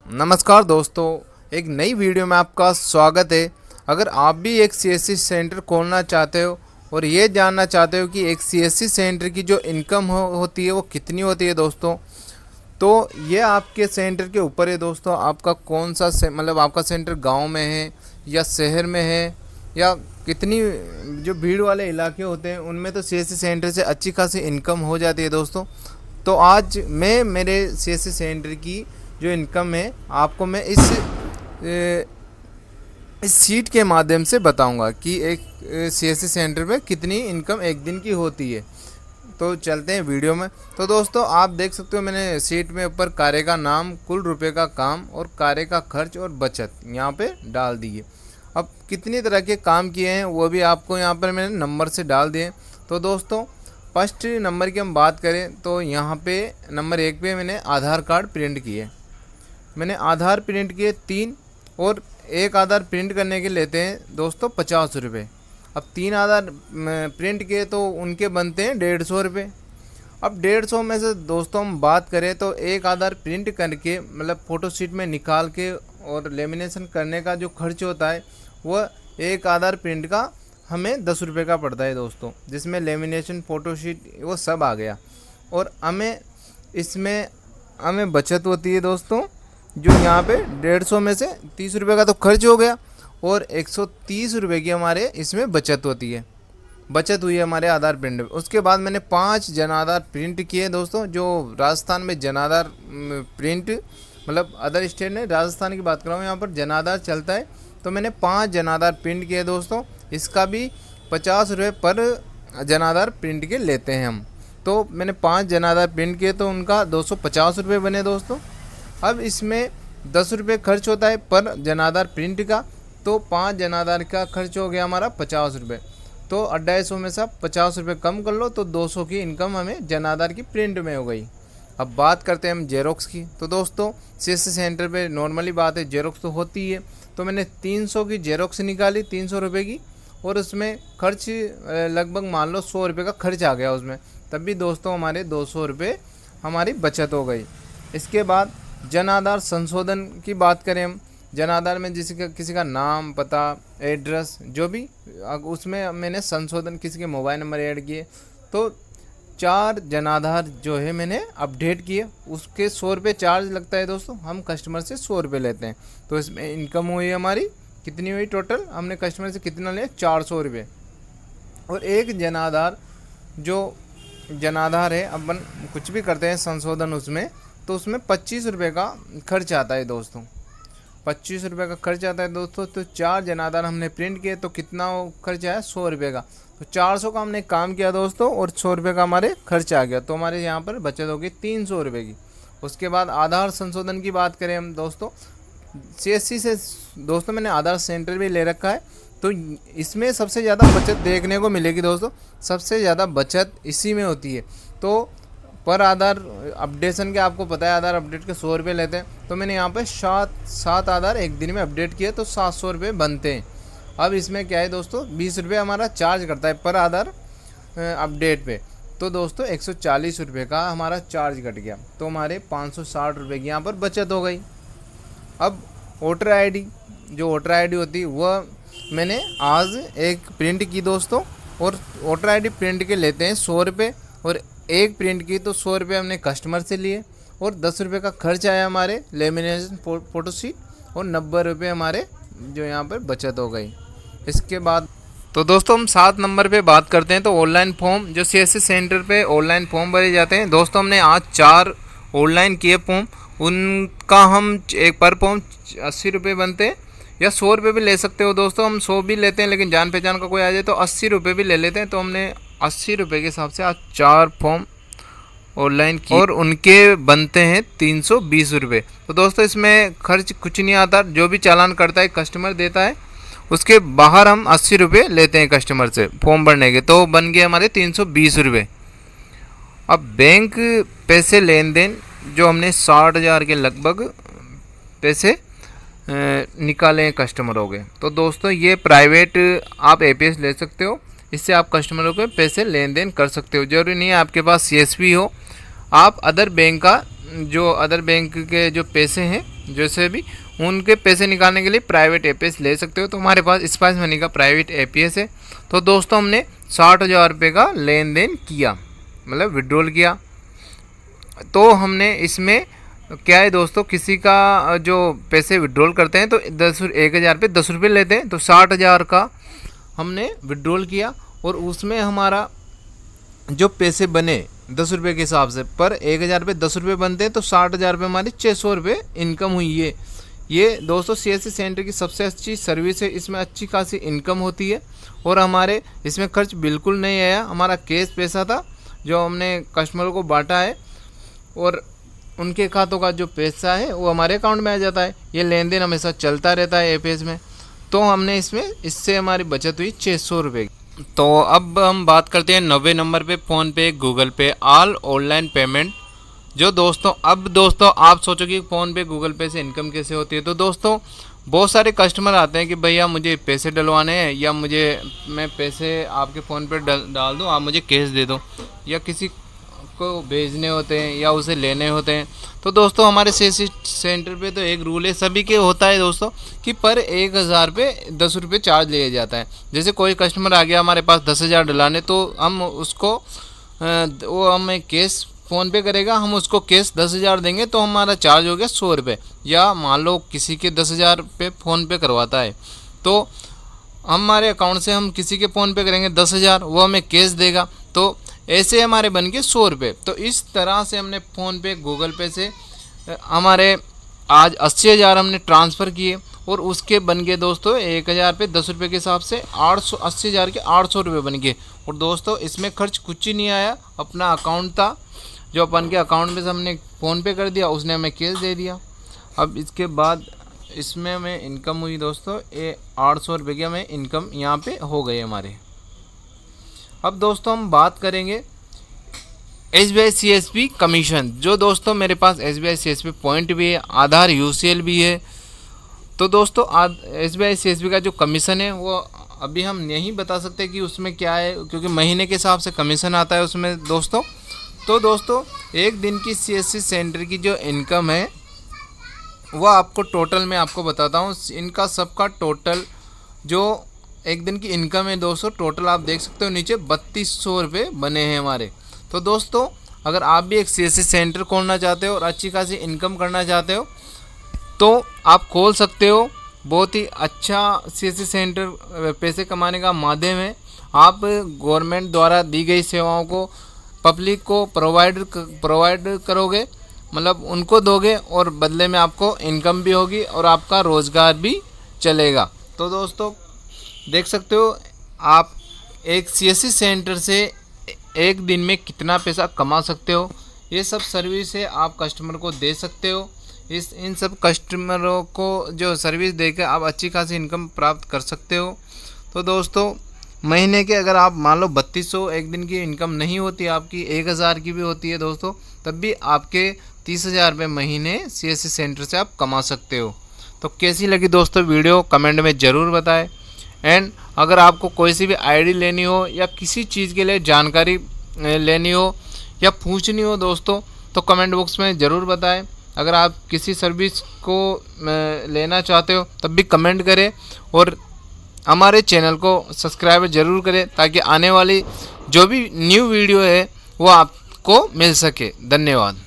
नमस्कार दोस्तों, एक नई वीडियो में आपका स्वागत है। अगर आप भी एक सीएससी सेंटर खोलना चाहते हो और ये जानना चाहते हो कि एक सीएससी सेंटर की जो इनकम होती है वो कितनी होती है दोस्तों, तो ये आपके सेंटर के ऊपर है दोस्तों। आपका कौन सा मतलब आपका सेंटर गांव में है या शहर में है या कितनी जो भीड़ वाले इलाके होते हैं उनमें तो सीएससी सेंटर से अच्छी खासी इनकम हो जाती है दोस्तों। तो आज मैं मेरे सीएससी सेंटर की जो इनकम है आपको मैं इस सीट के माध्यम से बताऊंगा कि एक सीएससी सेंटर में कितनी इनकम एक दिन की होती है। तो चलते हैं वीडियो में। तो दोस्तों आप देख सकते हो मैंने सीट में ऊपर कार्य का नाम, कुल रुपए का काम और कार्य का खर्च और बचत यहाँ पे डाल दिए। अब कितनी तरह के काम किए हैं वो भी आपको यहाँ पर मैंने नंबर से डाल दिए। तो दोस्तों फर्स्ट नंबर की हम बात करें तो यहाँ पे नंबर 1 पे मैंने आधार कार्ड प्रिंट किए। मैंने आधार प्रिंट किए 3 और एक आधार प्रिंट करने के लेते हैं दोस्तों 50 रुपये। अब 3 आधार प्रिंट किए तो उनके बनते हैं 150 रुपये। अब 150 में से दोस्तों हम बात करें तो एक आधार प्रिंट करके मतलब फ़ोटोशीट में निकाल के और लेमिनेशन करने का जो खर्च होता है वह एक आधार प्रिंट का हमें 10 रुपये का पड़ता है दोस्तों, जिसमें लेमिनेशन फ़ोटोशीट वो सब आ गया। और इसमें हमें बचत होती है दोस्तों, जो यहाँ पे 150 में से 30 रुपये का तो खर्च हो गया और 130 रुपये की हमारे इसमें बचत होती है। बचत हुई है हमारे आधार प्रिंट में। उसके बाद मैंने 5 जन आधार प्रिंट किए दोस्तों। जो राजस्थान में जन आधार प्रिंट मतलब अदर स्टेट में राजस्थान की बात कर रहा हूँ, यहाँ पर जन आधार चलता है। तो मैंने 5 जन आधार प्रिंट किए दोस्तों। इसका भी 50 रुपये पर जन आधार प्रिंट के लेते हैं हम। तो मैंने 5 जन आधार प्रिंट किए तो उनका 250 रुपये बने दोस्तों। अब इसमें 10 रुपये खर्च होता है पर जनाधार प्रिंट का, तो 5 जनाधार का खर्च हो गया हमारा 50 रुपये। तो 250 में से आप 50 रुपये कम कर लो तो 200 की इनकम हमें जनाधार की प्रिंट में हो गई। अब बात करते हैं हम जेरोक्स की। तो दोस्तों सीएससी सेंटर पे नॉर्मली बात है जेरोक्स तो होती है। तो मैंने 300 की जेरोक्स निकाली 300 रुपये की, और उसमें खर्च लगभग मान लो 100 रुपये का खर्च आ गया उसमें। तब भी दोस्तों हमारे 200 रुपये हमारी बचत हो गई। इसके बाद जन आधार संशोधन की बात करें हम, जन आधार में किसी का नाम, पता, एड्रेस जो भी, उसमें मैंने संशोधन किसी के मोबाइल नंबर ऐड किए। तो 4 जन आधार जो है मैंने अपडेट किए, उसके 100 रुपये चार्ज लगता है दोस्तों। हम कस्टमर से 100 रुपये लेते हैं। तो इसमें इनकम हुई हमारी कितनी हुई, टोटल हमने कस्टमर से कितना लिया 400 रुपये। और एक जन आधार जो जन आधार है अपन कुछ भी करते हैं संशोधन उसमें, तो उसमें 25 रुपये का खर्च आता है दोस्तों। 25 रुपये का खर्च आता है दोस्तों। तो 4 जन आधार हमने प्रिंट किए तो कितना खर्च आया 100 रुपये का। तो 400 का हमने काम किया दोस्तों और 100 रुपये का हमारे खर्च आ गया। तो हमारे यहाँ पर बचत होगी 300 रुपये की। उसके बाद आधार संशोधन की बात करें हम दोस्तों, सीएससी से दोस्तों मैंने आधार सेंटर भी ले रखा है। तो इसमें सबसे ज़्यादा बचत देखने को मिलेगी दोस्तों। सबसे ज़्यादा बचत इसी में होती है। तो पर आधार अपडेशन के आपको पता है आधार अपडेट के 100 रुपये लेते हैं। तो मैंने यहाँ पे 7 आधार एक दिन में अपडेट किए तो 700 रुपये बनते हैं। अब इसमें क्या है दोस्तों, 20 रुपये हमारा चार्ज करता है पर आधार अपडेट पे। तो दोस्तों 140 रुपये का हमारा चार्ज कट गया। तो हमारे 560 रुपये की यहाँ पर बचत हो गई। अब वोटर आई जो वोटर आई होती है वह मैंने आज एक प्रिंट की दोस्तों। और वोटर आई प्रिंट के लेते हैं 100 रुपये, और एक प्रिंट की तो 100 रुपये हमने कस्टमर से लिए, और 10 रुपये का खर्च आया हमारे लेमिनेशन फ़ोटोशीट, और 90 रुपये हमारे जो यहाँ पर बचत हो गई। इसके बाद तो दोस्तों हम 7 नंबर पे बात करते हैं। तो ऑनलाइन फॉर्म जो सीएससी सेंटर पे ऑनलाइन फॉर्म भरे जाते हैं दोस्तों, हमने आज 4 ऑनलाइन किए फॉर्म। उनका हम एक पर फॉर्म 80 रुपये बनते हैं, या 100 रुपये भी ले सकते हो दोस्तों। हम 100 भी लेते हैं, लेकिन जान पहचान का कोई आ जाए तो 80 रुपये भी ले लेते हैं। तो हमने 80 रुपये के हिसाब से आज 4 फॉर्म ऑनलाइन किए और उनके बनते हैं 320 रुपये। तो दोस्तों इसमें खर्च कुछ नहीं आता, जो भी चालान करता है कस्टमर देता है, उसके बाहर हम 80 रुपये लेते हैं कस्टमर से फॉर्म भरने के। तो बन गए हमारे 320 रुपये। अब बैंक पैसे लेन देन जो हमने 60,000 के लगभग पैसे निकाले हैं कस्टमर हो गए। तो दोस्तों ये प्राइवेट आप एपीएस ले सकते हो, इससे आप कस्टमरों के पैसे लेन देन कर सकते हो। जरूरी नहीं है आपके पास सीएसपी हो, आप अदर बैंक के जो पैसे हैं जैसे भी उनके पैसे निकालने के लिए प्राइवेट एपीएस ले सकते हो। तो हमारे पास स्पाइस मनी का प्राइवेट एपीएस है। तो दोस्तों हमने 60,000 रुपये का लेन देन किया, मतलब विड्रॉल किया। तो हमने इसमें क्या है दोस्तों, किसी का जो पैसे विड्रॉल करते हैं तो 1,000 पे 10 रुपये लेते हैं। तो 60,000 का हमने विड्रॉल किया और उसमें हमारा जो पैसे बने 10 रुपये के हिसाब से, पर 1,000 पे 10 रुपये बनते हैं तो 60,000 रुपये हमारी 600 रुपये इनकम हुई है। ये दोस्तों सीएससी सेंटर की सबसे अच्छी सर्विस है। इसमें अच्छी खासी इनकम होती है और हमारे इसमें खर्च बिल्कुल नहीं आया। हमारा कैश पैसा था जो हमने कस्टमर को बांटा है और उनके खातों का जो पैसा है वो हमारे अकाउंट में आ जाता है। ये लेन देन हमेशा चलता रहता है एपीएस में। तो हमने इससे हमारी बचत हुई 600 रुपये की। तो अब हम बात करते हैं 90 नंबर पे, फ़ोनपे, गूगल पे, ऑल ऑनलाइन पेमेंट। जो दोस्तों अब दोस्तों आप सोचोगे फ़ोनपे गूगल पे से इनकम कैसे होती है। तो दोस्तों बहुत सारे कस्टमर आते हैं कि भैया मुझे पैसे डलवाने हैं या मैं पैसे आपके फ़ोन पे डाल दूँ, आप मुझे कैश दे दो, या किसी को भेजने होते हैं या उसे लेने होते हैं। तो दोस्तों हमारे सीएससी सेंटर पे तो एक रूल है, सभी के होता है दोस्तों, कि पर 1,000 पे 10 रुपये चार्ज लिया जाता है। जैसे कोई कस्टमर आ गया हमारे पास 10,000 डलाने, तो हम उसको वो हमें कैश फ़ोन पे करेगा, हम उसको कैश 10,000 देंगे तो हमारा चार्ज हो गया 100 रुपये। या मान लो किसी के 10,000 पे फ़ोन पे करवाता है तो हमारे अकाउंट से हम किसी के फ़ोन पे करेंगे 10,000, वो हमें कैश देगा, तो ऐसे हमारे बन गए 100 रुपये। तो इस तरह से हमने फ़ोन पे गूगल पे से हमारे आज 80,000 हमने ट्रांसफ़र किए और उसके बन गए दोस्तों 1,000 पे 10 रुपये के हिसाब से 80,000 के 800 रुपये बन गए। और दोस्तों इसमें खर्च कुछ ही नहीं आया, अपना अकाउंट था जो अपन के अकाउंट में से हमने फ़ोन पे कर दिया, उसने हमें कैश दे दिया। अब इसके बाद इसमें हमें इनकम हुई दोस्तों 800 रुपये की हमें इनकम यहाँ पे हो गई हमारे। अब दोस्तों हम बात करेंगे SBI CSP कमीशन। जो दोस्तों मेरे पास SBI CSP पॉइंट भी है, आधार UCL भी है। तो दोस्तों SBI CSP का जो कमीशन है वो अभी हम नहीं बता सकते कि उसमें क्या है, क्योंकि महीने के हिसाब से कमीशन आता है उसमें दोस्तों। तो दोस्तों एक दिन की CSC सेंटर की जो इनकम है वह आपको टोटल में आपको बताता हूँ। इनका सबका टोटल जो एक दिन की इनकम है दोस्तों, टोटल आप देख सकते हो नीचे 3200 रुपये बने हैं हमारे। तो दोस्तों अगर आप भी एक CSC सेंटर खोलना चाहते हो और अच्छी खासी इनकम करना चाहते हो तो आप खोल सकते हो। बहुत ही अच्छा CSC सेंटर पैसे कमाने का माध्यम है। आप गवर्नमेंट द्वारा दी गई सेवाओं को पब्लिक को प्रोवाइड करोगे, मतलब उनको दोगे और बदले में आपको इनकम भी होगी और आपका रोज़गार भी चलेगा। तो दोस्तों देख सकते हो आप एक CSC सेंटर से एक दिन में कितना पैसा कमा सकते हो। ये सब सर्विस है आप कस्टमर को दे सकते हो। इन सब कस्टमरों को जो सर्विस देकर आप अच्छी खासी इनकम प्राप्त कर सकते हो। तो दोस्तों महीने के अगर आप मान लो 3200 एक दिन की इनकम नहीं होती, आपकी 1,000 की भी होती है दोस्तों, तब भी आपके 30,000 रुपये महीने CSC सेंटर से आप कमा सकते हो। तो कैसी लगी दोस्तों वीडियो कमेंट में ज़रूर बताएं। एंड अगर आपको कोई सी भी आईडी लेनी हो या किसी चीज़ के लिए जानकारी लेनी हो या पूछनी हो दोस्तों तो कमेंट बॉक्स में ज़रूर बताएं। अगर आप किसी सर्विस को लेना चाहते हो तब भी कमेंट करें और हमारे चैनल को सब्सक्राइब ज़रूर करें ताकि आने वाली जो भी न्यू वीडियो है वो आपको मिल सके। धन्यवाद।